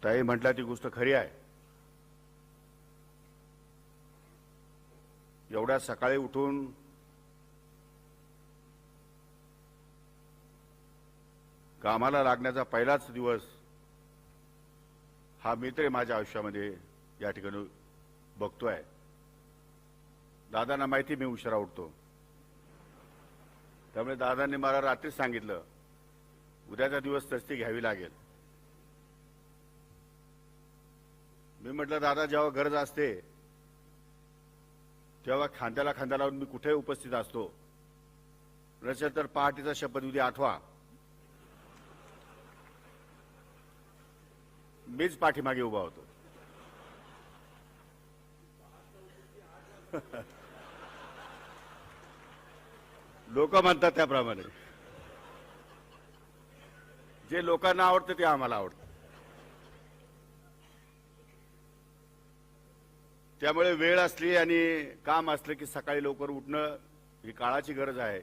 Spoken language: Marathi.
ताई म्हटलं ती गोष्ट खरी आहे. एवढ्या सकाळी उठून कामाला लागण्याचा पहिलाच दिवस हा मी तरी माझ्या आयुष्यामध्ये या ठिकाणी बघतोय. दादांना माहिती मी उशिरा उठतो, त्यामुळे दादांनी मला रात्रीच सांगितलं उद्याचा दिवस तस्ती घ्यावी लागेल. मी म्हटलं दादा जेव्हा गरज असते तेव्हा खांद्याला खांदा लावून मी कुठे उपस्थित असतो, नसेल तर पहाटेचा शपथविधी आठवा मीच पाठीमागे उभा होतो. लोक म्हणतात त्याप्रमाणे जे लोकांना आवडतं ते आम्हाला आवडतं. त्यामुळे वेळ असली आणि काम असलं की सकाळी लवकर उठणं ही काळाची गरज आहे.